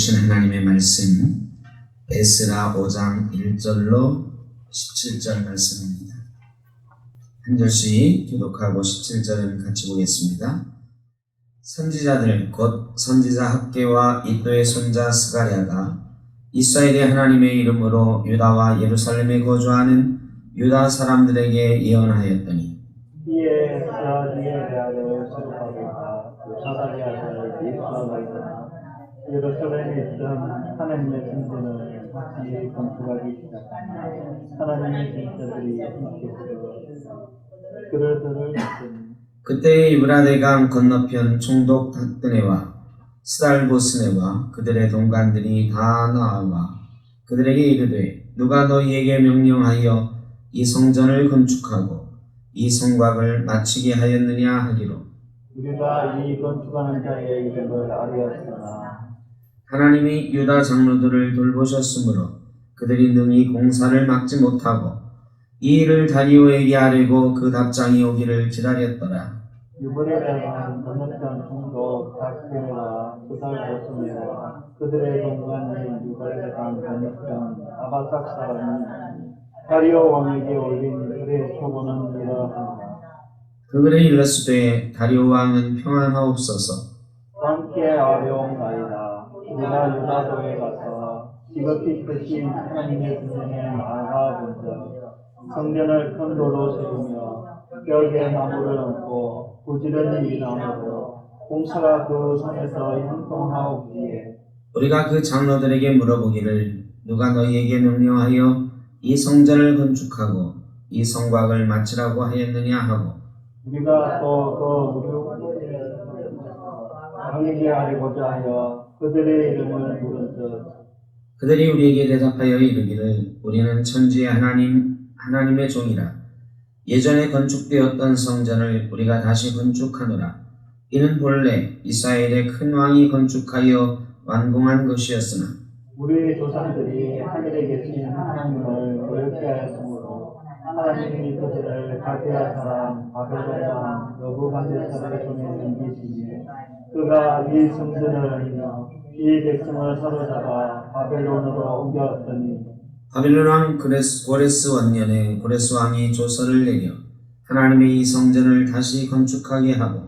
주신 하나님의 말씀 에스라 5장 1절로 17절 말씀입니다. 한 절씩 교독하고 17절을 같이 보겠습니다. 선지자들 곧 선지자 학개와 이도의 손자 스가랴가 이스라엘의 하나님의 이름으로 유다와 예루살렘에 거주하는 유다 사람들에게 예언하였더니 이에 그들의 대하여 서로하고가 사사의 아들 예수하였으나 예루살렘에 있던 하나님의 성전을 다시 건축하기 시작하니 하나님의 진짜들이 힘께서 그들을 믿더니 그때 유브라데강 건너편 총독 닥드네와 스달보스네와 그들의 동관들이 다 나와 그들에게 이르되 누가 너희에게 명령하여 이 성전을 건축하고 이 성곽을 마치게 하였느냐 하기로 우리가 이 건축하는 자의 이름을 알았으나 하나님이 유다 장로들을 돌보셨으므로 그들이 능히 공사를 막지 못하고 이 일을 다리오에게 아뢰고 그 답장이 오기를 기다렸더라. 유브라데강 건너편 총독 닥드네와 스달보스네와 그들의 동관인 유브라데강 건너편 아바삭 사람이 다리오 왕에게 올린 그의 초보는 이러하니라. 그들의 일렀으되 다리오 왕은 평안하옵소서. 함께 아뢰옵나이다. 우리가 유다도에 가서 지극히 크신 하나님의 성전에 나아가 본즉 성전을 큰 돌로 세우며 벽에 나무를 얹고 부지런히 일하므로 공사가 그 손에서 형통하옵기에 우리가 그 장로들에게 물어보기를 누가 너희에게 명령하여 이 성전을 건축하고 이 성곽을 마치라고 하였느냐 하고 우리가 또 왕에게 아뢰고자 하여 그들의 이름을 물은즉 그들이 우리에게 대답하여 이르기를 우리는 천지의 하나님의 종이라 예전에 건축되었던 성전을 우리가 다시 건축하노라. 이는 본래 이스라엘의 큰 왕이 건축하여 완공한 것이었으나 우리 조상들이 하늘에 계신 하나님을 모욕케 하였으므로 하나님이 그들을 갈대아 사람 바벨론 왕 느부갓네살의 손에 넘기시니 그가 이 성전을 이 백성을 사로잡아 바벨론으로 옮겼더니 바빌론 왕 고레스 원년에 고레스 왕이 조서를 내려 하나님의 이 성전을 다시 건축하게 하고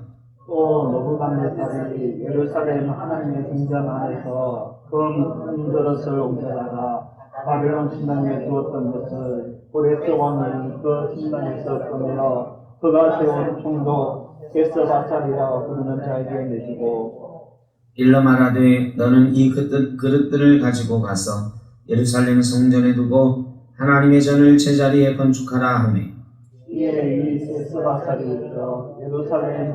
또 느부갓네살이 예루살렘 하나님의 성전 안에서 금 그릇을 옮겨다가 바벨론 신당에 두었던 것을 고레스 왕이 그 신당에서 꺼내어 그가 세운 총독 에스바살이라 부르는 자에게 내주고 일러 말하되 너는 이 그릇들을 가지고 가서 예루살렘 성전에 두고 하나님의 전을 제자리에 건축하라 하매 이에 이 에스바살이 예루살렘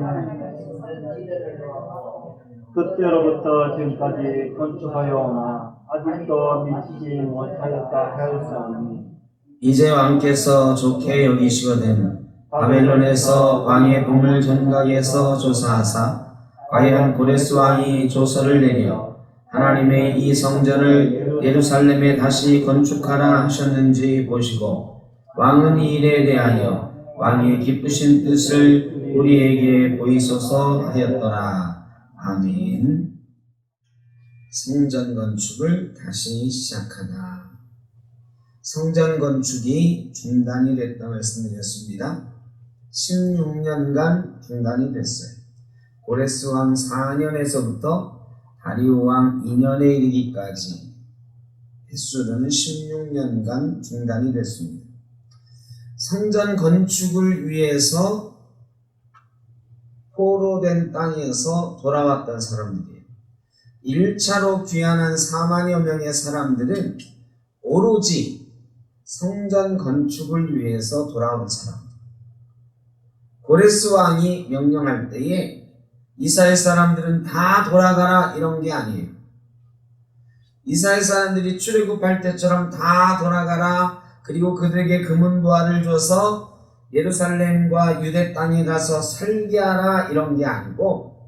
그때로부터 지금까지 건축하여 오나 아직도 미치지 못하였다 하였사오니 이제 왕께서 좋게 여기시거든 바벨론에서 왕의 봉을 전각에서 조사하사 과연 고레스 왕이 조서를 내려 하나님의 이 성전을 예루살렘에 다시 건축하라 하셨는지 보시고 왕은 이 일에 대하여 왕의 기쁘신 뜻을 우리에게 보이소서 하였더라. 아멘. 성전 건축을 다시 시작하다. 성전 건축이 중단이 됐다 말씀드렸습니다. 16년간 중단이 됐어요. 고레스 왕 4년에서부터 다리오 왕 2년에 이르기까지 횟수로는 16년간 중단이 됐습니다. 성전 건축을 위해서 포로된 땅에서 돌아왔던 사람들이에요. 1차로 귀환한 4만여 명의 사람들은 오로지 성전 건축을 위해서 돌아온 사람들. 고레스 왕이 명령할 때에 이스라엘 사람들은 다 돌아가라 이런 게 아니에요. 이스라엘 사람들이 출애굽할 때처럼 다 돌아가라 그리고 그들에게 금은 보화를 줘서 예루살렘과 유대 땅에 가서 설계하라 이런 게 아니고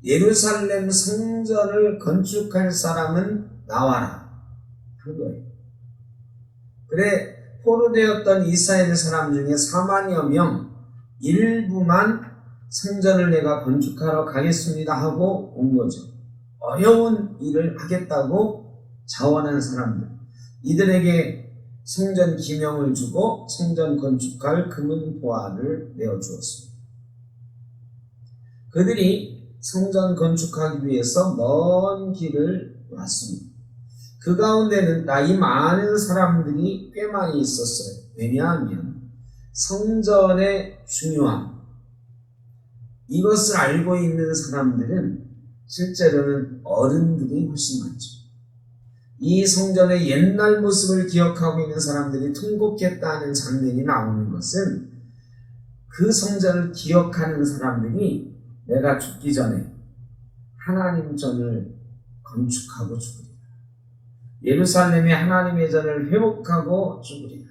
예루살렘 성전을 건축할 사람은 나와라 한 거예요. 그래 포로되었던 이스라엘 사람 중에 4만여 명 일부만 성전을 내가 건축하러 가겠습니다 하고 온 거죠. 어려운 일을 하겠다고 자원한 사람들, 이들에게 성전 기명을 주고 성전 건축할 금은 보화를 내어주었습니다. 그들이 성전 건축하기 위해서 먼 길을 왔습니다. 그 가운데는 나이 많은 사람들이 꽤 많이 있었어요. 왜냐하면 성전의 중요함, 이것을 알고 있는 사람들은 실제로는 어른들이 훨씬 많죠. 이 성전의 옛날 모습을 기억하고 있는 사람들이 통곡했다는 장면이 나오는 것은 그 성전을 기억하는 사람들이 내가 죽기 전에 하나님 전을 건축하고 죽으리라. 예루살렘에 하나님의 전을 회복하고 죽으리라.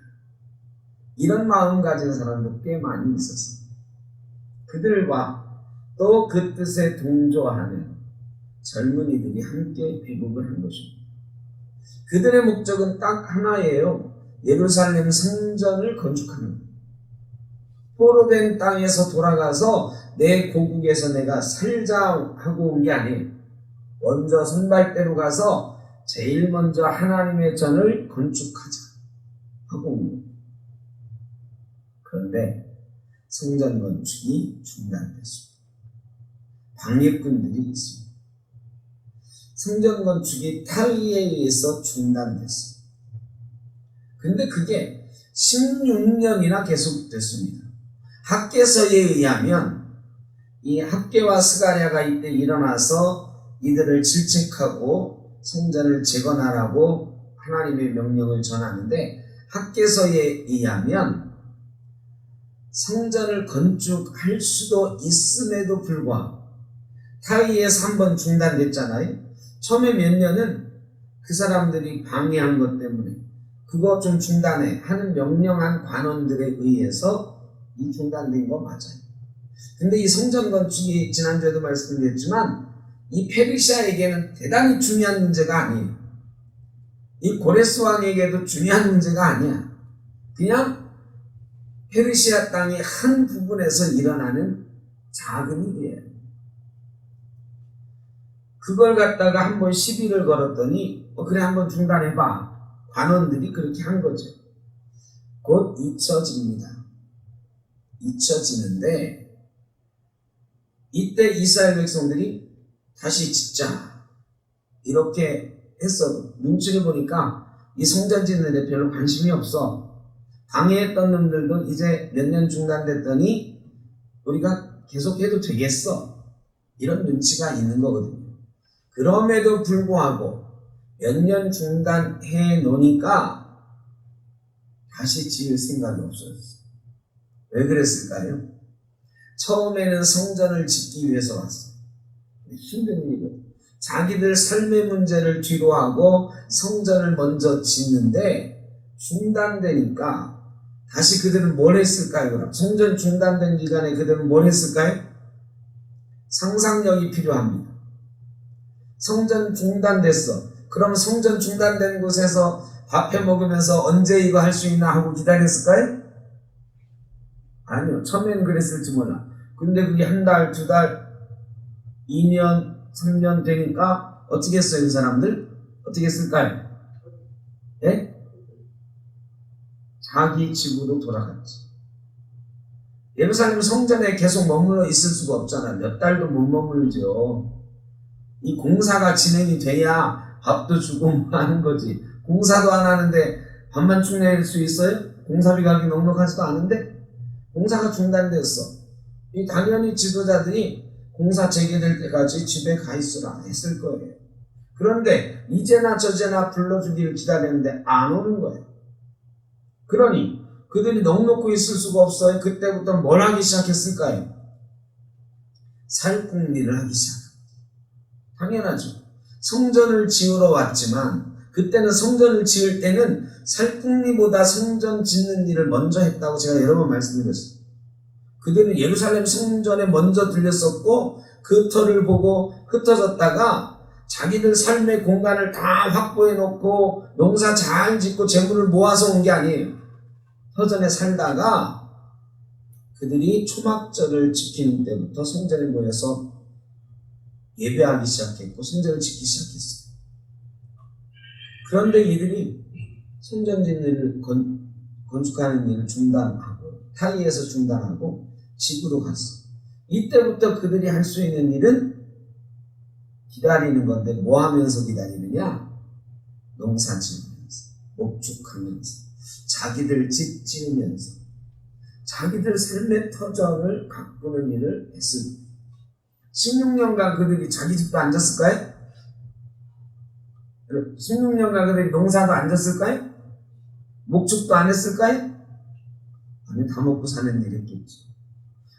이런 마음 가진 사람도 꽤 많이 있었습니다. 그들과 또 그 뜻에 동조하는 젊은이들이 함께 귀국을 한 것입니다. 그들의 목적은 딱 하나예요. 예루살렘 성전을 건축하는 것. 포로된 땅에서 돌아가서 내 고국에서 내가 살자 하고 온 게 아니에요. 먼저 선발대로 가서 제일 먼저 하나님의 전을 건축하자 하고 온 거예요. 그런데 성전 건축이 중단됐습니다. 방해꾼들이 있습니다. 성전 건축이 타의에 의해서 중단됐습니다. 근데 그게 16년이나 계속됐습니다. 학개서에 의하면 이 학개와 스가랴가 이때 일어나서 이들을 질책하고 성전을 재건하라고 하나님의 명령을 전하는데, 학개서에 의하면 성전을 건축할 수도 있음에도 불구하고 타의에서 한번 중단됐잖아요. 처음에 몇 년은 그 사람들이 방해한 것 때문에 그거 좀 중단해 하는 명령한 관원들에 의해서 이 중단된 거 맞아요. 근데 이 성전 건축이 지난주에도 말씀드렸지만 이 페르시아에게는 대단히 중요한 문제가 아니에요. 이 고레스 왕에게도 중요한 문제가 아니야. 그냥 페르시아 땅의 한 부분에서 일어나는 작은 일이에요. 그걸 갖다가 한번 시비를 걸었더니 그래 한번 중단해봐. 관원들이 그렇게 한 거죠. 곧 잊혀집니다. 잊혀지는데 이때 이스라엘 백성들이 다시 짓자 이렇게 했어도 눈치를 보니까 이 성전 짓는 데 별로 관심이 없어. 방해했던 놈들도 이제 몇 년 중단됐더니 우리가 계속해도 되겠어. 이런 눈치가 있는 거거든요. 그럼에도 불구하고 몇 년 중단해 놓으니까 다시 지을 생각이 없어졌어요. 왜 그랬을까요? 처음에는 성전을 짓기 위해서 왔어요. 힘든 일이고 자기들 삶의 문제를 뒤로하고 성전을 먼저 짓는데 중단되니까 다시 그들은 뭘 했을까요? 그럼 성전 중단된 기간에 그들은 뭘 했을까요? 상상력이 필요합니다. 성전 중단됐어. 그럼 성전 중단된 곳에서 밥해 먹으면서 언제 이거 할 수 있나 하고 기다렸을까요? 아니요. 처음에는 그랬을지 몰라. 근데 그게 한 달, 두 달, 2년, 3년 되니까 어떻게 했어요? 이 사람들? 어떻게 했을까요? 예? 자기 집으로 돌아갔지. 예루살렘 성전에 계속 머물러 있을 수가 없잖아. 몇 달도 못 머물죠. 이 공사가 진행이 돼야 밥도 주고 뭐 하는 거지. 공사도 안 하는데 밥만 축내릴 수 있어요? 공사비 가격이 넉넉하지도 않은데? 공사가 중단됐어. 이 당연히 지도자들이 공사 재개될 때까지 집에 가 있으라 했을 거예요. 그런데 이제나 저제나 불러주기를 기다렸는데 안 오는 거예요. 그러니 그들이 넉넉히 있을 수가 없어요. 그때부터 뭘 하기 시작했을까요? 살궁리를 하기 시작합니다. 당연하죠. 성전을 지으러 왔지만 그때는 성전을 지을 때는 살궁리보다 성전 짓는 일을 먼저 했다고 제가 여러 번 말씀드렸어요. 그들은 예루살렘 성전에 먼저 들렸었고 그 터를 보고 흩어졌다가 자기들 삶의 공간을 다 확보해 놓고 농사 잘 짓고 재물을 모아서 온 게 아니에요. 터전에 살다가 그들이 초막절을 지키는 때부터 성전에 모여서 예배하기 시작했고 성전을 짓기 시작했어요. 그런데 이들이 성전 짓는 일을 건축하는 일을 중단하고 타이에서 중단하고 집으로 갔어. 이때부터 그들이 할 수 있는 일은 기다리는 건데 뭐 하면서 기다리느냐? 농사 지으면서, 목축하면서, 자기들 집 지으면서, 자기들 삶의 터전을 가꾸는 일을 했습니다. 16년간 그들이 자기 집도 안 졌을까요? 16년간 그들이 농사도 안 졌을까요? 목축도 안 했을까요? 아니, 다 먹고 사는 일이겠죠.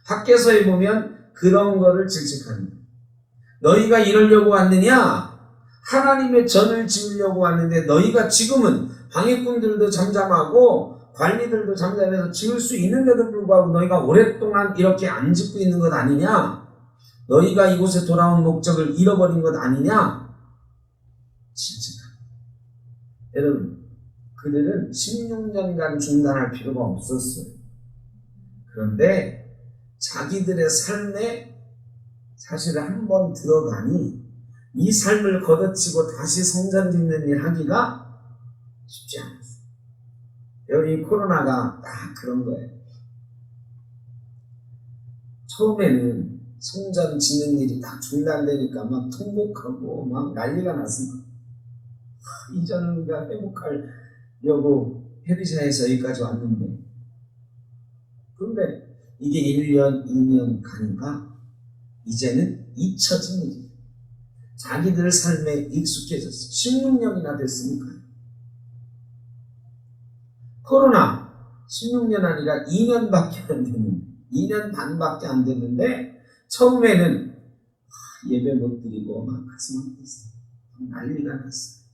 학개서에 보면 그런 거를 질책하는 거예요. 너희가 이러려고 왔느냐? 하나님의 전을 지으려고 왔는데 너희가 지금은 방해꾼들도 잠잠하고 관리들도 잠잠해서 지을 수 있는데도 불구하고 너희가 오랫동안 이렇게 안 짓고 있는 것 아니냐? 너희가 이곳에 돌아온 목적을 잃어버린 것 아니냐? 질책합니다. 여러분, 그들은 16년간 중단할 필요가 없었어요. 그런데 자기들의 삶에 사실 한번 들어가니 이 삶을 걷어치고 다시 성전 짓는 일 하기가 쉽지 않았어요. 여기 코로나가 딱 그런 거예요. 처음에는 성전 짓는 일이 딱 중단되니까 막 통곡하고 막 난리가 났습니다. 이전을 우리가 회복하려고 페르시아에서 여기까지 왔는데, 그런데 이게 1년, 2년 가니까 이제는 잊혀진 일이에요. 자기들 삶에 익숙해졌어요. 16년이나 됐으니까요. 코로나 16년 아니라 2년밖에 안 됐는데, 2년 반밖에 안 됐는데 처음에는 예배 못 드리고 막 가슴 아팠어요. 난리가 났어요.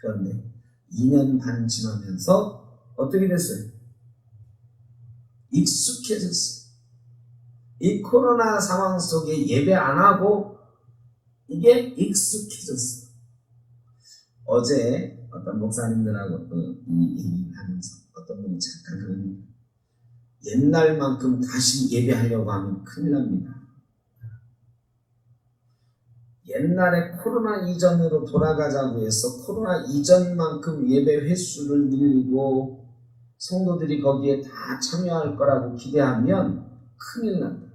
그런데 2년 반 지나면서 어떻게 됐어요? 익숙해졌어요. 이 코로나 상황 속에 예배 안 하고 이게 익숙해졌어요. 어제 어떤 목사님들하고 또 이 얘기를 하면서 어떤 분이 잠깐 그러는, 옛날만큼 다시 예배하려고 하면 큰일 납니다. 옛날에 코로나 이전으로 돌아가자고 해서 코로나 이전만큼 예배 횟수를 늘리고 성도들이 거기에 다 참여할 거라고 기대하면 큰일 난다.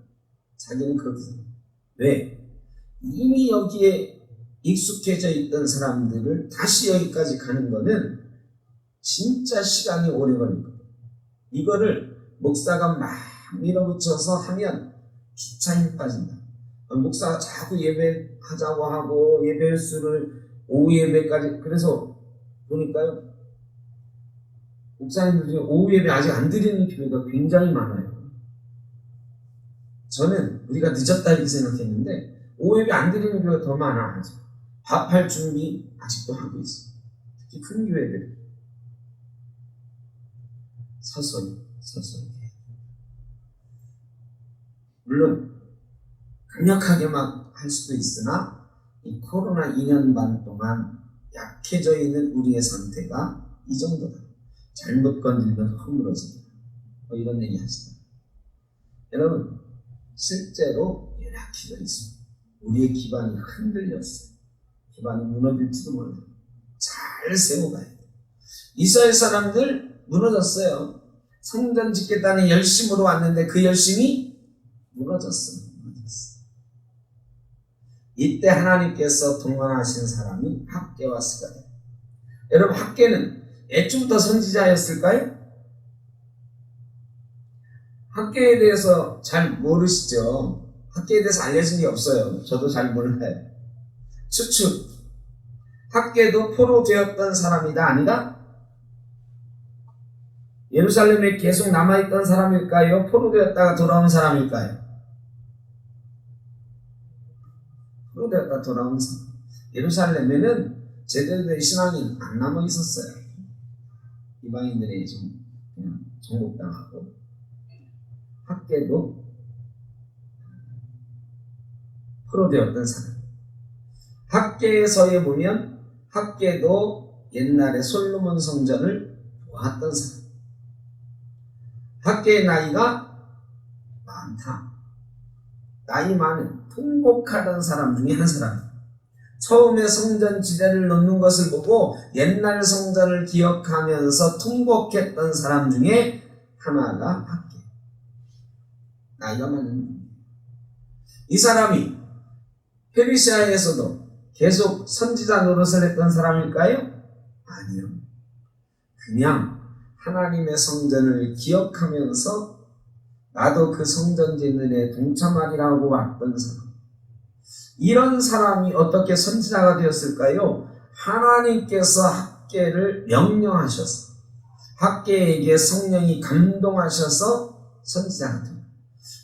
자기는 그렇게 생각해요. 왜? 이미 여기에 익숙해져 있던 사람들을 다시 여기까지 가는 거는 진짜 시간이 오래 걸릴 거예요. 이거를 목사가 막 밀어붙여서 하면 주차 힘 빠진다. 목사가 자꾸 예배하자고 하고 예배 횟수를 오후 예배까지, 그래서 보니까요, 목사님들 중에 오후 예배 아직 안 드리는 교회가 굉장히 많아요. 저는 우리가 늦었다 이렇게 생각했는데 오후 예배 안 드리는 교회가 더 많아. 아직 밥할 준비 아직도 하고 있어요. 특히 큰 교회들 서서히 물론 강력하게 막 할 수도 있으나 이 코로나 2년 반 동안 약해져 있는 우리의 상태가 이 정도다. 잘못 건들면 허물어진다. 이런 얘기 하시다. 여러분, 실제로 연약해져 있습니다. 우리의 기반이 흔들렸어요. 기반이 무너질지도 몰라요. 잘 세워가야 돼요. 이스라엘 사람들 무너졌어요. 성전 짓겠다는 열심으로 왔는데 그 열심이 무너졌어요. 이때 하나님께서 동원하신 사람이 학개와 스가랴. 여러분, 학개는 애초부터 선지자였을까요? 학개에 대해서 잘 모르시죠? 학개에 대해서 알려진 게 없어요. 저도 잘 몰라요. 추측. 학개도 포로되었던 사람이다, 아니다? 예루살렘에 계속 남아있던 사람일까요? 포로되었다가 돌아온 사람일까요? 포로되었다 돌아온 사람. 예루살렘에는 제대로 된 신앙이 안 남아 있었어요. 이방인들이 좀 그냥 정복당하고. 학개도 포로되었던 사람. 학개서에 보면 학개도 옛날에 솔로몬 성전을 보았던 사람. 학개의 나이가 많다. 나이 많은 통곡하던 사람 중에 한 사람. 처음에 성전 지대를 놓는 것을 보고 옛날 성전을 기억하면서 통곡했던 사람 중에 하나가 학계. 나이가 많은. 이 사람이 페르시아에서도 계속 선지자 노릇을 했던 사람일까요? 아니요. 그냥 하나님의 성전을 기억하면서 나도 그 성전 짓는 데 동참하리라고 왔던 사람. 이런 사람이 어떻게 선지자가 되었을까요? 하나님께서 학계를 명령하셔서 학계에게 성령이 감동하셔서 선지자가 됩니다.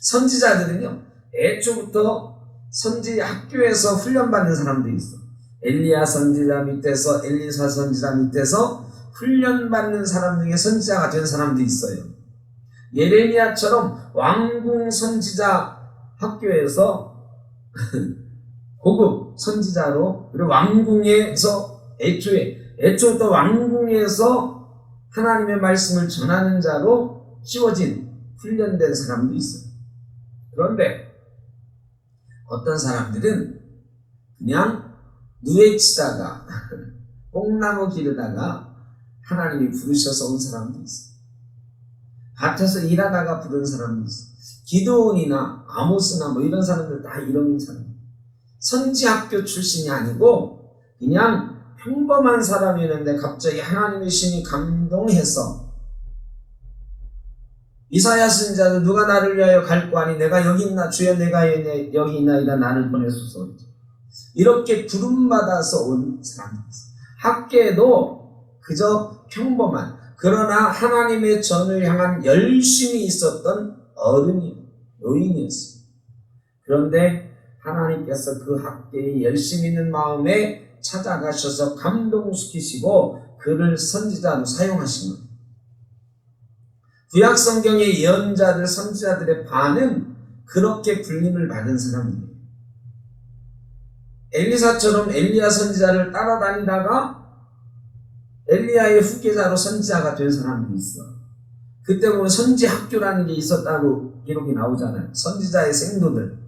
선지자들은요, 애초부터 선지 학교에서 훈련받는 사람들이 있어. 엘리야 선지자 밑에서, 엘리사 선지자 밑에서 훈련받는 사람 중에 선지자가 된 사람도 있어요. 예레미야처럼 왕궁 선지자 학교에서 고급 선지자로, 그리고 왕궁에서 애초부터 왕궁에서 하나님의 말씀을 전하는 자로 키워진 훈련된 사람도 있어요. 그런데 어떤 사람들은 그냥 누에 치다가 뽕나무 기르다가 하나님이 부르셔서 온 사람도 있어요. 밭에서 일하다가 부른 사람도 있어요. 기드온이나 아모스나 뭐 이런 사람들 다 이런 사람. 선지학교 출신이 아니고 그냥 평범한 사람이었는데 갑자기 하나님의 신이 감동해서 이사야 선지자도 누가 나를 위하여 갈고 하니 내가 여기 있나 주여 내가 여기 있나이다 나를 보내소서 이렇게 부름받아서 온 사람입니다. 학계도 그저 평범한 그러나 하나님의 전을 향한 열심이 있었던 노인이었어요. 그런데 하나님께서 그 학계에 열심 있는 마음에 찾아가셔서 감동시키시고 그를 선지자로 사용하신 겁니다. 구약 성경의 예언자들, 선지자들의 반은 그렇게 불림을 받은 사람입니다. 엘리사처럼 엘리야 선지자를 따라다니다가 엘리야의 후계자로 선지자가 된 사람들이 있어. 그때 보면 선지학교라는 게 있었다고 기록이 나오잖아요. 선지자의 생도들.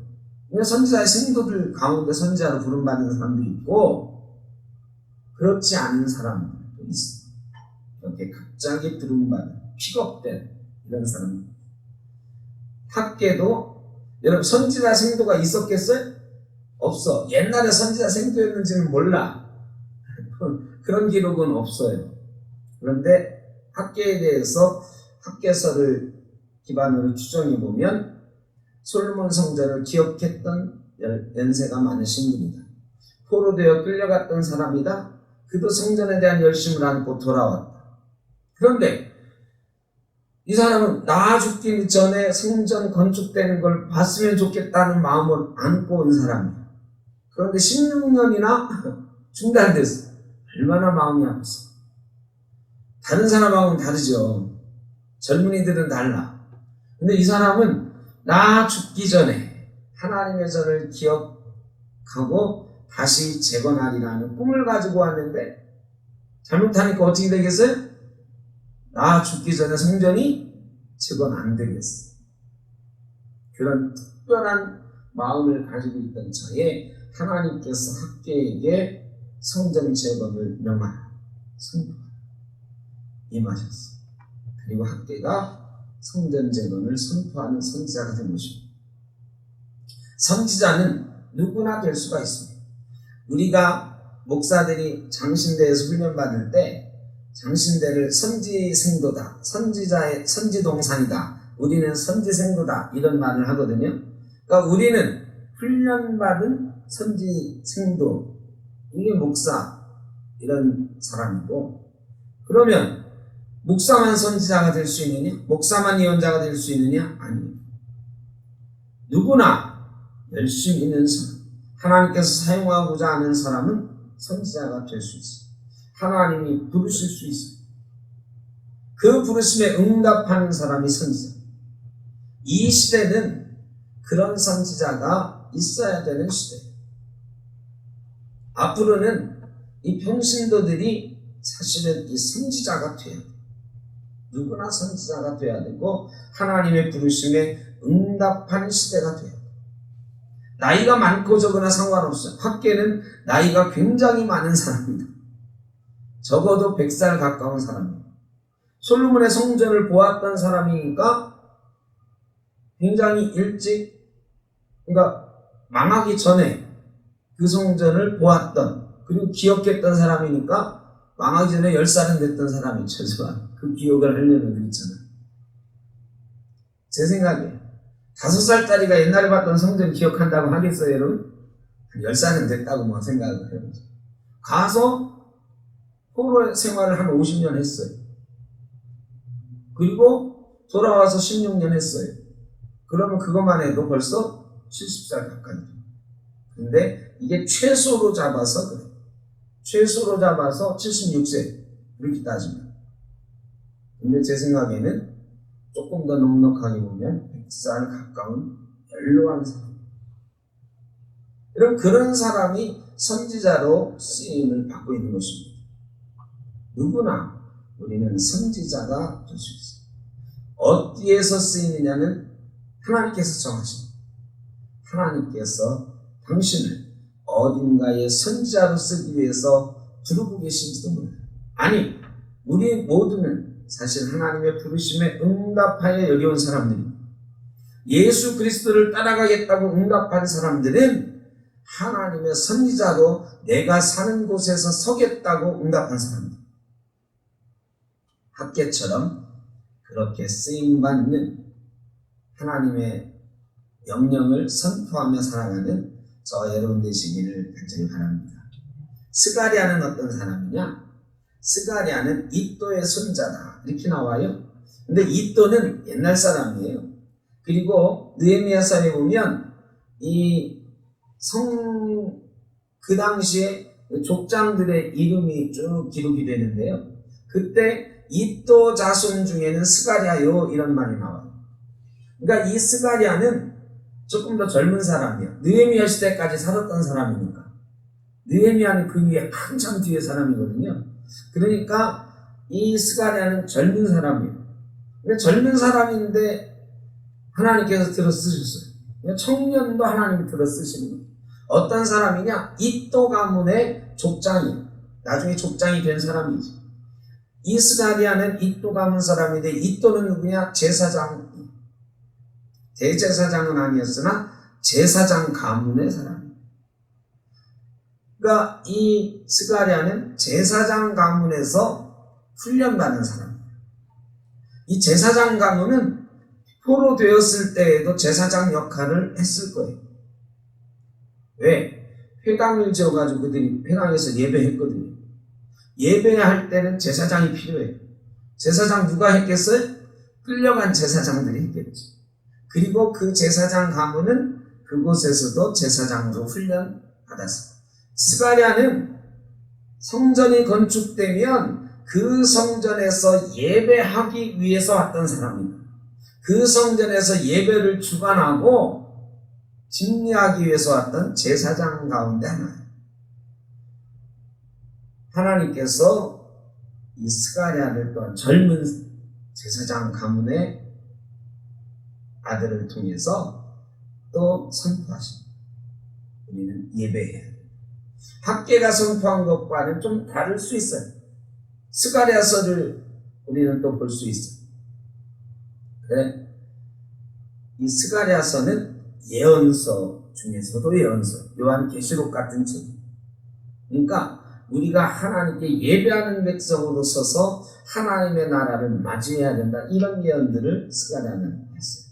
선지자의 생도들 가운데 선지자로 부름받는 사람도 있고 그렇지 않은 사람도 있어. 이렇게 갑자기 부름받은 픽업된 이런 사람. 학계도 여러분 선지자 생도가 있었겠어요? 없어. 옛날에 선지자 생도였는지는 몰라. 그런 기록은 없어요. 그런데 학계에 대해서 학계서를 기반으로 추정해 보면 솔로몬 성전을 기억했던 연세가 많으신 분이다. 포로되어 끌려갔던 사람이다. 그도 성전에 대한 열심을 안고 돌아왔다. 그런데 이 사람은 나 죽기 전에 성전 건축되는 걸 봤으면 좋겠다는 마음을 안고 온 사람이에요. 그런데 16년이나 중단됐어. 얼마나 마음이 아팠어. 다른 사람하고는 다르죠. 젊은이들은 달라. 근데 이 사람은 나 죽기 전에 하나님의 전을 기억하고 다시 재건하리라는 꿈을 가지고 왔는데 잘못하니까 어떻게 되겠어요? 나 죽기 전에 성전이 재건 안 되겠어. 그런 특별한 마음을 가지고 있던 차에 하나님께서 학계에게 성전 재건을 명하라. 임하셨어. 그리고 학계가 성전 재건을 선포하는 선지자가 된 것입니다. 선지자는 누구나 될 수가 있습니다. 우리가 목사들이 장신대에서 훈련받을 때 장신대를 선지생도다, 선지자의 선지동산이다, 우리는 선지생도다 이런 말을 하거든요. 그러니까 우리는 훈련받은 선지생도, 이게 목사 이런 사람이고, 그러면 목사만 선지자가 될 수 있느냐? 목사만 예언자가 될 수 있느냐? 아니에요. 누구나 열심히 있는 사람, 하나님께서 사용하고자 하는 사람은 선지자가 될 수 있어요. 하나님이 부르실 수 있어요. 그 부르심에 응답하는 사람이 선지자. 이 시대는 그런 선지자가 있어야 되는 시대예요. 앞으로는 이 평신도들이 사실은 이 선지자가 돼야 돼요. 누구나 선지자가 돼야 되고 하나님의 부르심에 응답하는 시대가 돼야 돼요. 나이가 많고 적으나 상관없어요. 학계는 나이가 굉장히 많은 사람입니다. 적어도 100살 가까운 사람이에요. 솔로몬의 성전을 보았던 사람이니까 굉장히 일찍, 그러니까 망하기 전에 그 성전을 보았던, 그리고 기억했던 사람이니까 망하기 전에 10살은 됐던 사람이 최소한 그 기억을 하려면 그렇잖아요. 제 생각에 5살짜리가 옛날에 봤던 성전 기억한다고 하겠어요, 여러분? 10살은 됐다고 뭐 생각을 해요. 가서 포로 생활을 한 50년 했어요. 그리고 돌아와서 16년 했어요. 그러면 그것만 해도 벌써 70살 가까이. 근데 이게 최소로 잡아서 그래. 최소로 잡아서 76세. 이렇게 따지면. 근데 제 생각에는 조금 더 넉넉하게 보면 100살 가까운 연로한 사람. 여러분, 그런 사람이 선지자로 쓰임을 받고 있는 것입니다. 누구나 우리는 선지자가 될 수 있어요. 어디에서 쓰이느냐는 하나님께서 정하십니다. 하나님께서 당신을 어딘가에 선지자로 쓰기 위해서 부르고 계신지도 몰라요. 아니, 우리 모두는 사실 하나님의 부르심에 응답하여 여겨온 사람들입니다. 예수 그리스도를 따라가겠다고 응답한 사람들은 하나님의 선지자로 내가 사는 곳에서 서겠다고 응답한 사람들. 학계처럼 그렇게 쓰임받는 하나님의 명령을 선포하며 살아가는 저와 여러분 되시기를 간절히 바랍니다. 스가랴는 어떤 사람이냐? 스가랴는 이또의 손자다, 이렇게 나와요. 근데 이또는 옛날 사람이에요. 그리고 느헤미야서에 보면 그 당시에 족장들의 이름이 쭉 기록이 되는데요. 그때 이또 자손 중에는 스가랴요, 이런 말이 나와요. 그러니까 이 스가랴는 조금 더 젊은 사람이에요. 느헤미야 시대까지 살았던 사람이니까. 느헤미야는 그 위에 한참 뒤에 사람이거든요. 그러니까 이 스가랴는 젊은 사람이에요. 근데 젊은 사람인데 하나님께서 들어 쓰셨어요. 청년도 하나님이 들어 쓰시는 거예요. 어떤 사람이냐? 이또 가문의 족장이에요. 나중에 족장이 된 사람이지. 이 스가랴는 이또 가문 사람인데, 이또는 누구냐? 제사장. 대제사장은 아니었으나 제사장 가문의 사람이에요. 그러니까 이 스가랴는 제사장 가문에서 훈련받은 사람이에요. 이 제사장 가문은 포로 되었을 때에도 제사장 역할을 했을 거예요. 왜? 회당을 지어가지고 그들이 회당에서 예배했거든요. 예배할 때는 제사장이 필요해요. 제사장 누가 했겠어요? 끌려간 제사장들이 했겠지. 그리고 그 제사장 가문은 그곳에서도 제사장으로 훈련받았어요. 스가랴는 성전이 건축되면 그 성전에서 예배하기 위해서 왔던 사람입니다. 그 성전에서 예배를 주관하고 집례하기 위해서 왔던 제사장 가운데 하나예요. 하나님께서 이 스가랴를 또한 젊은 제사장 가문의 아들을 통해서 또 선포하십니다. 우리는 예배해야 돼요. 학계가 선포한 것과는 좀 다를 수 있어요. 스가랴서를 우리는 또 볼 수 있어요. 그래, 이 스가랴서는 예언서 중에서도 예언서, 요한계시록 같은 책. 그러니까 우리가 하나님께 예배하는 백성으로 서서 하나님의 나라를 맞이해야 된다, 이런 예언들을 스가랴는 했어요.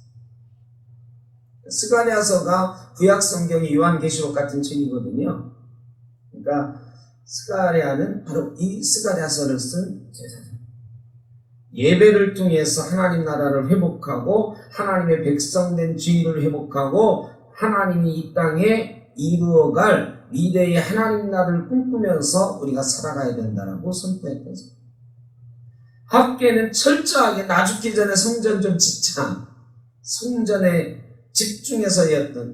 스가랴서가 구약 성경의 요한계시록 같은 책이거든요. 그러니까 스가랴는 바로 이 스가랴서를 쓴 제사장. 예배를 통해서 하나님 나라를 회복하고 하나님의 백성된 지위를 회복하고 하나님이 이 땅에 이루어갈 미래의 하나님 나라를 꿈꾸면서 우리가 살아가야 된다라고 선포했던 거죠. 학계는 철저하게 나 죽기 전에 성전 좀 짓자, 성전에 집중해서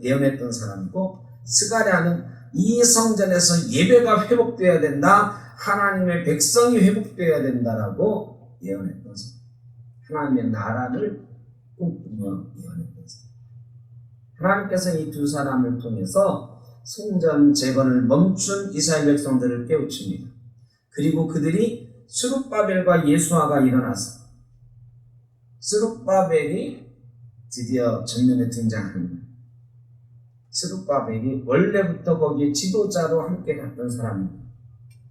예언했던 사람이고, 스가랴는 이 성전에서 예배가 회복되어야 된다, 하나님의 백성이 회복되어야 된다라고 예언했던 사람. 하나님의 나라를 꿈꾸며 예언했던 사람. 하나님께서 이 두 사람을 통해서 성전 재건을 멈춘 이스라엘 백성들을 깨우칩니다. 그리고 그들이 스룹바벨과 예수아가 일어나서 스룹바벨이 드디어 전면에 등장합니다. 스룹바벨이 원래부터 거기에 지도자로 함께 갔던 사람입니다.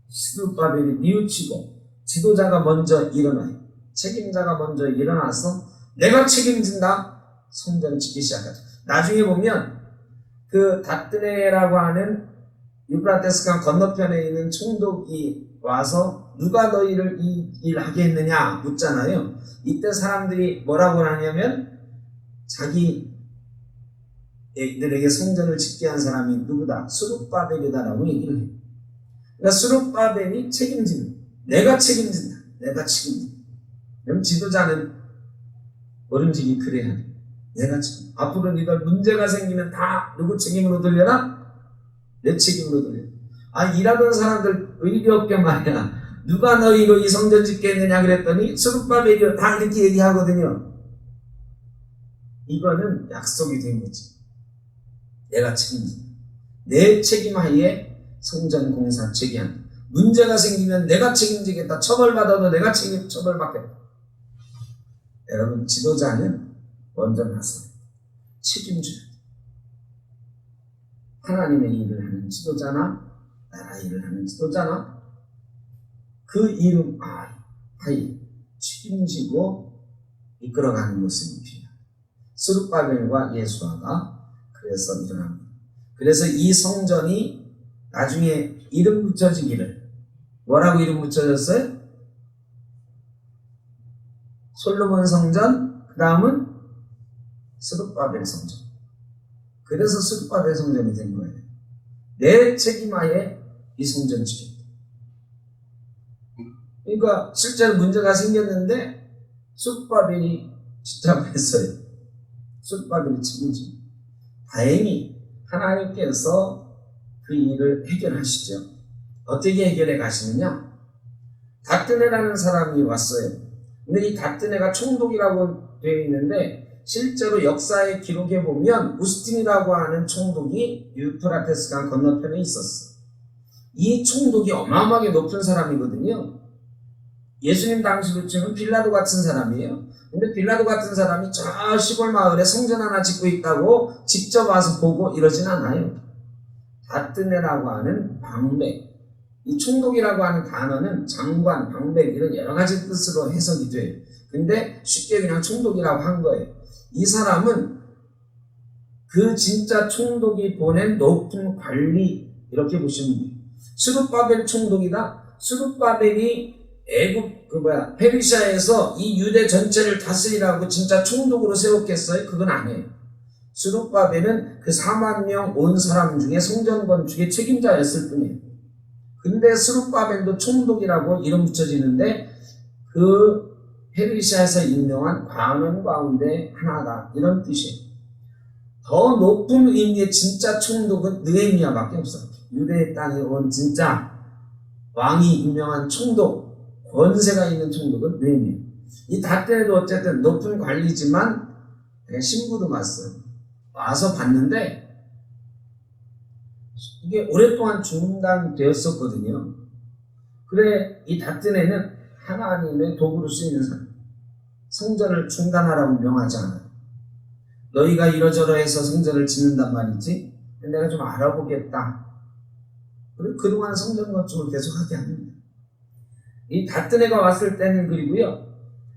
스룹바벨이 뉘우치고 지도자가 먼저 일어나요. 책임자가 먼저 일어나서 내가 책임진다. 성전을 짓기 시작하죠. 나중에 보면 그 다뜨네라고 하는 유프라테스강 건너편에 있는 총독이 와서 누가 너희를 이 일 하게 했느냐 묻잖아요. 이때 사람들이 뭐라고 하냐면 자기들에게 성전을 짓게 한 사람이 누구다? 스룹바벨이다라고 얘기를 해요. 그러니까 스룹바벨이 책임진다. 내가 책임진다. 내가 책임진다. 그럼 지도자는 뭐든지 그래야 돼. 내가 책임. 앞으로 네가 문제가 생기면 다 누구 책임으로 돌려라? 내 책임으로 돌려. 일하던 사람들 의리 없게 말이야. 누가 너희로 이 성전 짓게 했느냐 그랬더니 스룹바벨이 다 이렇게 얘기하거든요. 이거는 약속이 된 거지. 내가 책임진다. 내 책임하에 성전 공사 재개한다. 문제가 생기면 내가 책임지겠다. 처벌받아도 내가 처벌받겠다. 여러분, 지도자는 먼저 나서 책임져야 돼. 하나님의 일을 하는 지도자나 나라 일을 하는 지도자나 그 이름 하에 책임지고 이끌어가는 모습이 필요합니다. 스룹바벨과 예수아가 그래서 일어납니다. 그래서 이 성전이 나중에 이름 붙여지기를 뭐라고 이름 붙여졌어요? 솔로몬 성전, 그 다음은 스룹바벨 성전. 그래서 스룹바벨 성전이 된 거예요. 내 책임하에 이 성전 지켰다. 그러니까 실제로 문제가 생겼는데 스룹바벨이 지탱했어요. 스룹바벨이 책임집니다. 다행히 하나님께서 그 일을 해결하시죠. 어떻게 해결해 가시느냐? 다뜨네라는 사람이 왔어요. 근데 이 다뜨네가 총독이라고 되어 있는데 실제로 역사의 기록에 보면 우스틴이라고 하는 총독이 유프라테스강 건너편에 있었어. 이 총독이 어마어마하게 높은 사람이거든요. 예수님 당시로 치면 빌라도 같은 사람이에요. 근데 빌라도 같은 사람이 저 시골 마을에 성전 하나 짓고 있다고 직접 와서 보고 이러진 않아요. 다뜨네라고 하는 방백, 이 총독이라고 하는 단어는 장관, 방백 이런 여러 가지 뜻으로 해석이 돼요. 근데 쉽게 그냥 총독이라고 한 거예요. 이 사람은 그 진짜 총독이 보낸 높은 관리 이렇게 보시면 돼요. 스룹바벨 총독이다. 스룹바벨이 페르시아에서 이 유대 전체를 다스리라고 진짜 총독으로 세웠겠어요? 그건 아니에요. 스룹바벨은 그 4만 명 온 사람 중에 성전 건축의 책임자였을 뿐이에요. 근데 스룹바벨도 총독이라고 이름 붙여지는데 그 페르시아에서 유명한 관원 가운데 하나다 이런 뜻이에요. 더 높은 의미의 진짜 총독은 느헤미야밖에 없어요. 유대 땅에 온 진짜 왕이 유명한 총독, 권세가 있는 총독은 느헤미야. 이 다때도 어쨌든 높은 관리지만 신부도 왔어요. 와서 봤는데 이게 오랫동안 중단되었었거든요. 그래 이 다뜨네는 하나님의 도구로 쓰이는 사람. 성전을 중단하라고 명하지 않아요. 너희가 이러저러해서 성전을 짓는단 말이지. 내가 좀 알아보겠다. 그리고 그동안 성전 건축을 계속하게 합니다. 이 다뜨네가 왔을 때는 그리고요.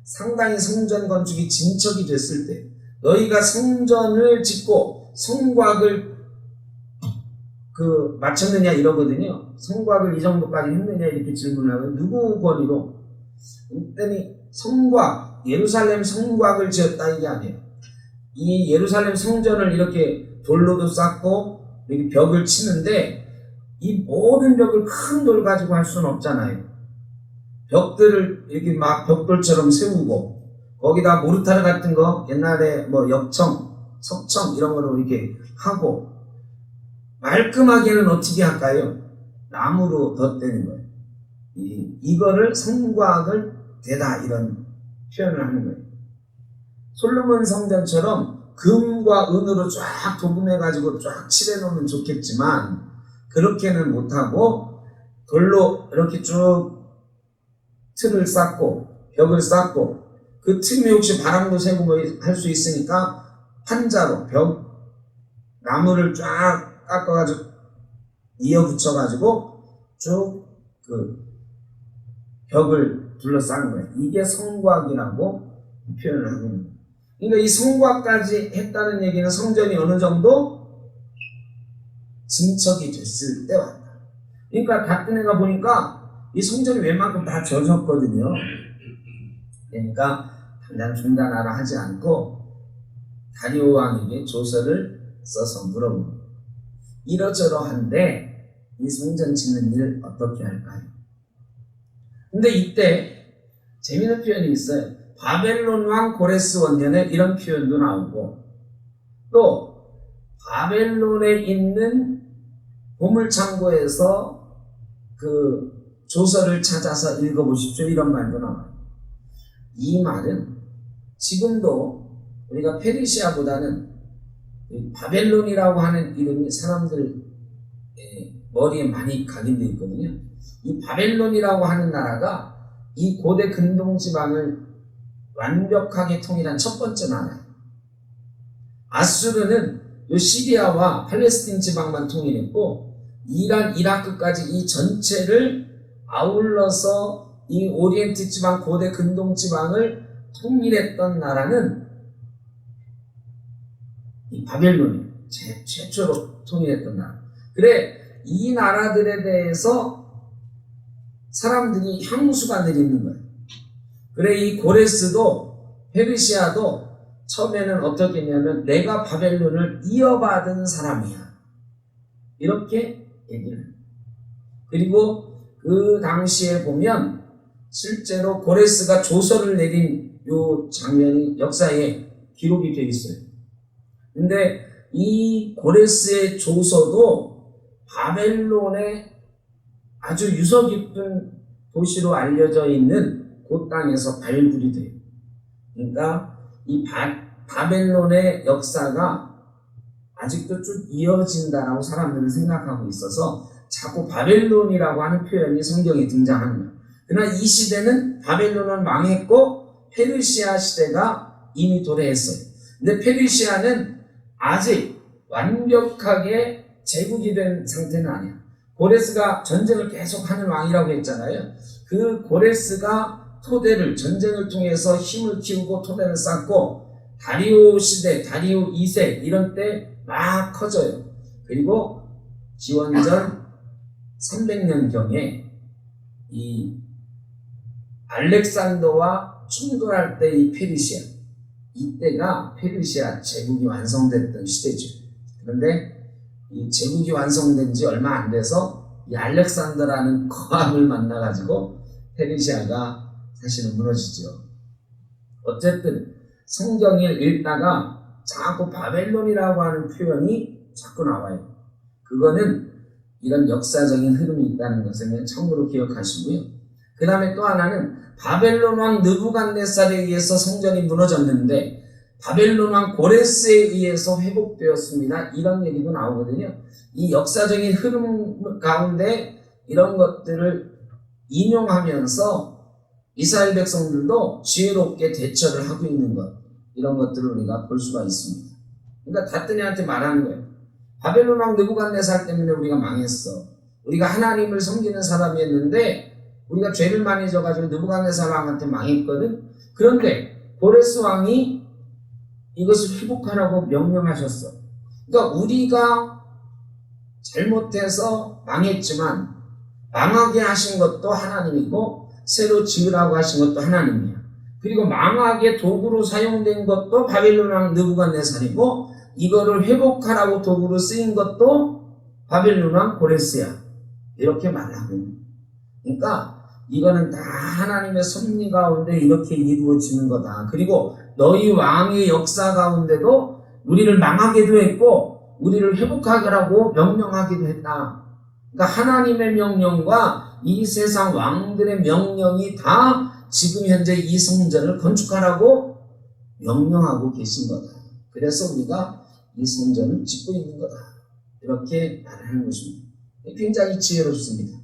상당히 성전 건축이 진척이 됐을 때 너희가 성전을 짓고 성곽을 마쳤느냐 이러거든요. 성곽을 이 정도까지 했느냐 이렇게 질문하고 누구 권위로? 그랬더니 성곽, 예루살렘 성곽을 지었다 이게 아니에요. 이 예루살렘 성전을 이렇게 돌로도 쌓고 이렇게 벽을 치는데 이 모든 벽을 큰 돌 가지고 할 수는 없잖아요. 벽들을 이렇게 막 벽돌처럼 세우고 거기다 모르타르 같은 거 옛날에 뭐 역청, 석청 이런 거로 이렇게 하고 말끔하게는 어떻게 할까요? 나무로 덧대는 거예요. 이거를 성곽을 대다 이런 표현을 하는 거예요. 솔로몬 성전처럼 금과 은으로 쫙 도금해가지고 쫙 칠해놓으면 좋겠지만 그렇게는 못하고 돌로 이렇게 쭉 틀을 쌓고 벽을 쌓고 그 틈에 혹시 바람도 새고 뭐 할 수 있으니까 판자로 벽 나무를 쫙 깎아가지고 이어 붙여가지고 쭉 그 벽을 둘러싸는 거예요. 이게 성곽이라고 표현을 하고 있는 거예요. 그러니까 이 성곽까지 했다는 얘기는 성전이 어느 정도 진척이 됐을 때 왔다. 그러니까 다트네가 보니까 이 성전이 웬만큼 다 젖었거든요. 그러니까 당장 중단하라 하지 않고 다리오 왕에게 조서를 써서 물어보고 이러저러한데 이 성전 짓는 일 어떻게 할까요? 근데 이때 재미있는 표현이 있어요. 바벨론 왕 고레스 원년에 이런 표현도 나오고 또 바벨론에 있는 보물창고에서 그 조서를 찾아서 읽어보십시오. 이런 말도 나와요. 이 말은 지금도 우리가 페르시아보다는 바벨론이라고 하는 이름이 사람들 머리에 많이 각인되어 있거든요. 이 바벨론이라고 하는 나라가 이 고대 근동 지방을 완벽하게 통일한 첫 번째 나라예요. 아수르는 이 시리아와 팔레스틴 지방만 통일했고 이란, 이라크까지 이 전체를 아울러서 이 오리엔트 지방, 고대 근동 지방을 통일했던 나라는 이 바벨론이 최초로 통일했던 나라. 그래 이 나라들에 대해서 사람들이 향수가 내리는 거예요. 그래 이 고레스도 페르시아도 처음에는 어떻게 했냐면 내가 바벨론을 이어받은 사람이야. 이렇게 얘기를 해요. 그리고 그 당시에 보면 실제로 고레스가 조서를 내린 요 장면이 역사에 기록이 되어 있어요. 근데 이 고레스의 조서도 바벨론의 아주 유서 깊은 도시로 알려져 있는 그 땅에서 발굴이 돼요. 그러니까 이 바벨론의 역사가 아직도 쭉 이어진다라고 사람들은 생각하고 있어서 자꾸 바벨론이라고 하는 표현이 성경에 등장하는 거예요. 그러나 이 시대는 바벨론은 망했고 페르시아 시대가 이미 도래했어요. 근데 페르시아는 아직 완벽하게 제국이 된 상태는 아니야. 고레스가 전쟁을 계속하는 왕이라고 했잖아요. 그 고레스가 토대를 전쟁을 통해서 힘을 키우고 토대를 쌓고 다리오 시대, 다리오 2세 이런 때 막 커져요. 그리고 기원전 300년경에 이 알렉산더와 충돌할 때 이 페르시아 이때가 페르시아 제국이 완성됐던 시대죠. 그런데 이 제국이 완성된 지 얼마 안 돼서 이 알렉산더라는 거함을 만나가지고 페르시아가 사실은 무너지죠. 어쨌든 성경을 읽다가 자꾸 바벨론이라고 하는 표현이 자꾸 나와요. 그거는 이런 역사적인 흐름이 있다는 것을 참고로 기억하시고요. 그 다음에 또 하나는 바벨론 왕 느부갓네살에 의해서 성전이 무너졌는데 바벨론 왕 고레스에 의해서 회복되었습니다. 이런 얘기도 나오거든요. 이 역사적인 흐름 가운데 이런 것들을 인용하면서 이스라엘 백성들도 지혜롭게 대처를 하고 있는 것, 이런 것들을 우리가 볼 수가 있습니다. 그러니까 다트네한테 말하는 거예요. 바벨론 왕 느부갓네살 때문에 우리가 망했어. 우리가 하나님을 섬기는 사람이었는데 우리가 죄를 많이 져가지고 느부갓네살 왕한테 망했거든. 그런데 고레스 왕이 이것을 회복하라고 명령하셨어. 그러니까 우리가 잘못해서 망했지만 망하게 하신 것도 하나님이고 새로 지으라고 하신 것도 하나님이야. 그리고 망하게 도구로 사용된 것도 바벨론 왕 느부갓네살이고 이거를 회복하라고 도구로 쓰인 것도 바벨론 왕 고레스야. 이렇게 말하고 있는 거야. 그러니까 이거는 다 하나님의 섭리 가운데 이렇게 이루어지는 거다. 그리고 너희 왕의 역사 가운데도 우리를 망하게도 했고 우리를 회복하라고 명령하기도 했다. 그러니까 하나님의 명령과 이 세상 왕들의 명령이 다 지금 현재 이 성전을 건축하라고 명령하고 계신 거다. 그래서 우리가 이 성전을 짓고 있는 거다. 이렇게 말하는 것입니다. 굉장히 지혜롭습니다.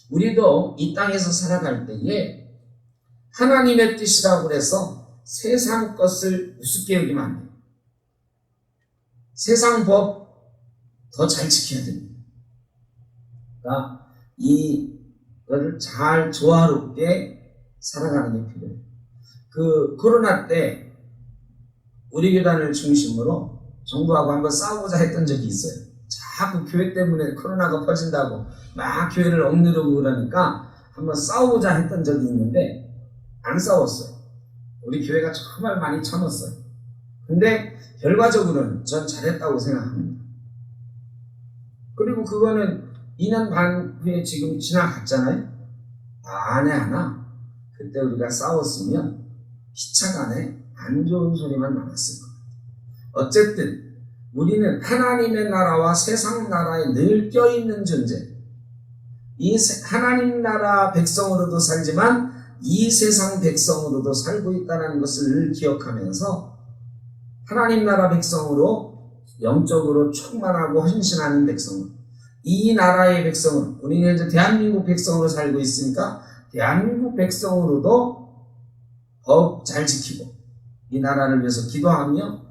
우리도 이 땅에서 살아갈 때에 하나님의 뜻이라고 해서 세상 것을 우습게 여기면 안 돼요. 세상 법 더 잘 지켜야 됩니다. 그러니까 이거를 잘 조화롭게 살아가는 게 필요해요. 그 코로나 때 우리 교단을 중심으로 정부하고 한번 싸우고자 했던 적이 있어요. 자꾸 교회 때문에 코로나가 퍼진다고 막 교회를 억누르고 그러니까 한번 싸우고자 했던 적이 있는데 안 싸웠어요. 우리 교회가 정말 많이 참았어요. 근데 결과적으로는 전 잘했다고 생각합니다. 그리고 그거는 2년 반 후에 지금 지나갔잖아요. 만에 하나 그때 우리가 싸웠으면 희차간에 안 좋은 소리만 남았을 거예요. 어쨌든 우리는 하나님의 나라와 세상 나라에 늘 껴있는 존재. 이 하나님 나라 백성으로도 살지만 이 세상 백성으로도 살고 있다는 것을 늘 기억하면서 하나님 나라 백성으로 영적으로 충만하고 헌신하는 백성으로, 이 나라의 백성으로, 우리는 이제 대한민국 백성으로 살고 있으니까 대한민국 백성으로도 법 잘 지키고 이 나라를 위해서 기도하며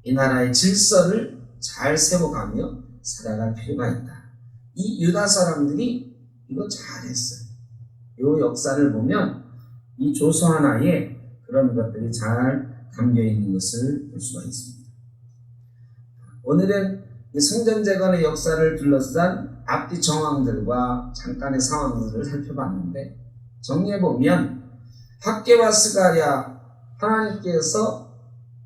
이 나라의 질서를 잘 세워가며 살아갈 필요가 있다. 이 유다 사람들이 이거 잘했어요. 이 역사를 보면 이 조서 하나에 그런 것들이 잘 담겨 있는 것을 볼 수가 있습니다. 오늘은 이 성전 재건의 역사를 둘러싼 앞뒤 정황들과 잠깐의 상황들을 살펴봤는데, 정리해보면 학개와 스가랴 하나님께서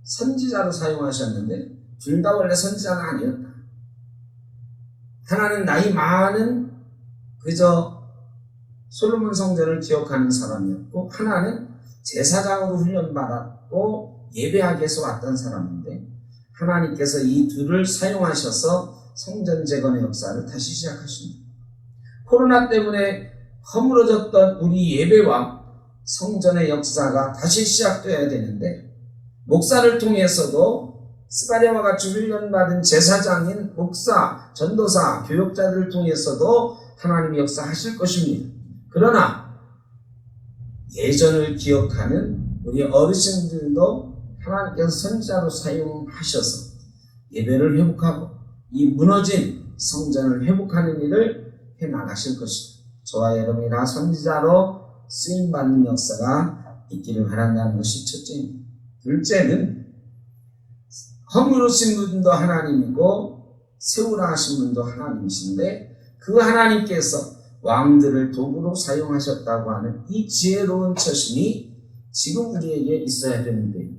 선지자로 사용하셨는데 둘 다 원래 선지자는 아니었다. 하나는 나이 많은 그저 솔로몬 성전을 기억하는 사람이었고, 하나는 제사장으로 훈련받았고 예배하기 위해서 왔던 사람인데, 하나님께서 이 둘을 사용하셔서 성전 재건의 역사를 다시 시작하십니다. 코로나 때문에 허물어졌던 우리 예배와 성전의 역사가 다시 시작되어야 되는데, 목사를 통해서도 스가랴와 같이 훈련받은 제사장인 목사, 전도사, 교역자들을 통해서도 하나님의 역사하실 것입니다. 그러나 예전을 기억하는 우리 어르신들도 하나님께서 선지자로 사용하셔서 예배를 회복하고 이 무너진 성전을 회복하는 일을 해나가실 것입니다. 저와 여러분이 다 선지자로 쓰임받는 역사가 있기를 바란다는 것이 첫째입니다. 둘째는 허물으신 분도 하나님이고 세우라 하신 분도 하나님이신데, 그 하나님께서 왕들을 도구로 사용하셨다고 하는 이 지혜로운 처신이 지금 우리에게 있어야 되는데,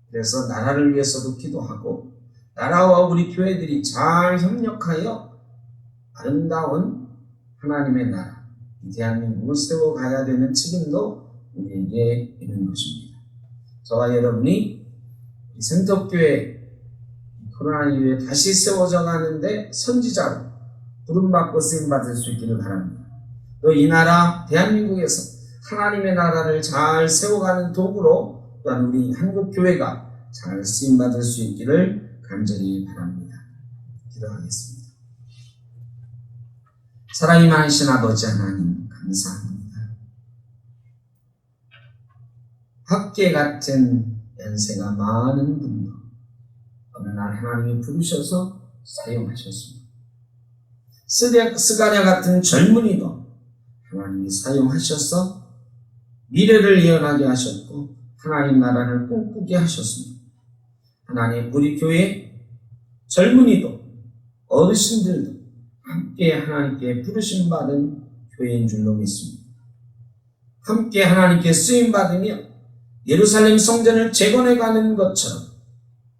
그래서 나라를 위해서도 기도하고 나라와 우리 교회들이 잘 협력하여 아름다운 하나님의 나라, 이 대한민국을 세워가야 되는 책임도 우리에게 있는 것입니다. 저와 여러분이 센터교회 코로나 이후에 다시 세워져 가는데 선지자로 부름받고 쓰임받을 수 있기를 바랍니다. 또 이 나라 대한민국에서 하나님의 나라를 잘 세워가는 도구로 또한 우리 한국교회가 잘 쓰임받을 수 있기를 간절히 바랍니다. 기도하겠습니다. 사랑이 많으신 아버지 하나님, 감사합니다. 학계 같은 연세가 많은 분도 어느 날 하나님이 부르셔서 사용하셨습니다. 스가랴 같은 젊은이도 하나님이 사용하셔서 미래를 예언하게 하셨고 하나님 나라를 꿈꾸게 하셨습니다. 하나님, 우리 교회 젊은이도 어르신들도 함께 하나님께 부르심 받은 교회인 줄로 믿습니다. 함께 하나님께 쓰임 받으며 예루살렘 성전을 재건해가는 것처럼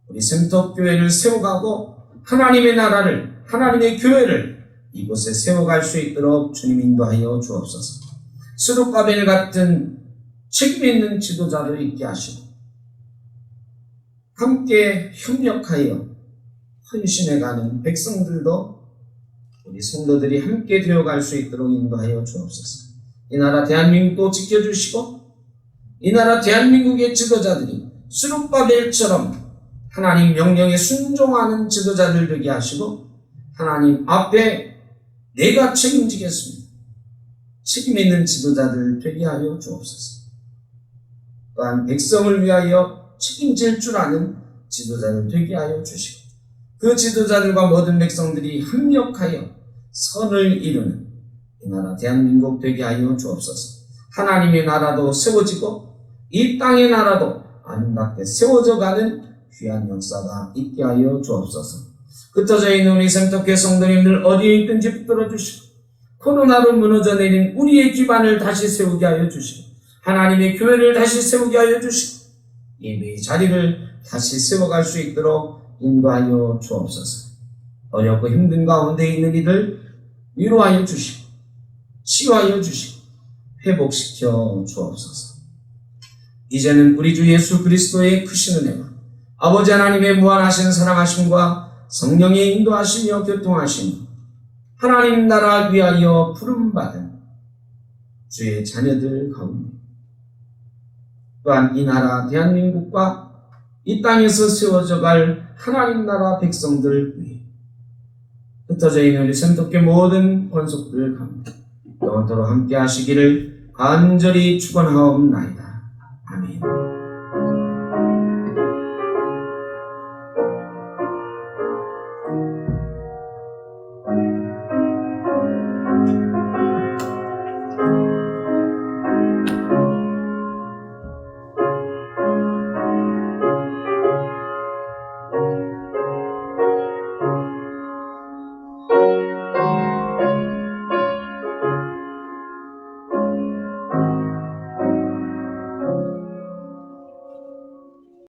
우리 센터교회를 세워가고 하나님의 나라를, 하나님의 교회를 이곳에 세워갈 수 있도록 주님 인도하여 주옵소서. 스룹바벨 같은 책임 있는 지도자를 있게 하시고 함께 협력하여 헌신해가는 백성들도 우리 성도들이 함께 되어갈 수 있도록 인도하여 주옵소서. 이 나라 대한민국도 지켜주시고 이 나라 대한민국의 지도자들이 스룹바벨처럼 하나님 명령에 순종하는 지도자들 되게 하시고 하나님 앞에 내가 책임지겠습니다. 책임 있는 지도자들 되게 하여 주옵소서. 또한 백성을 위하여 책임질 줄 아는 지도자들 되게 하여 주시고 그 지도자들과 모든 백성들이 합력하여 선을 이루는 이 나라 대한민국 되게 하여 주옵소서. 하나님의 나라도 세워지고 이 땅의 나라도 아름답게 세워져 가는 귀한 역사가 있게 하여 주옵소서. 흩어져 있는 우리 생터교회 성도님들 어디에 있든지 붙들어 주시고 코로나로 무너져 내린 우리의 기반을 다시 세우게 하여 주시고 하나님의 교회를 다시 세우게 하여 주시고 예배의 자리를 다시 세워갈 수 있도록 인도하여 주옵소서. 어렵고 힘든 가운데 있는 이들 위로하여 주시고 치유하여 주시고 회복시켜 주옵소서. 이제는 우리 주 예수 그리스도의 크신 은혜와 아버지 하나님의 무한하신 사랑하심과 성령의 인도하시며 교통하심 하나님 나라 위하여 부름받은 주의 자녀들 가운데 또한 이 나라 대한민국과 이 땅에서 세워져 갈 하나님 나라 백성들 위해 흩어져 있는 우리 생독교 모든 권속들 가운데 영원토록 함께 하시기를 간절히 축원하옵나이다.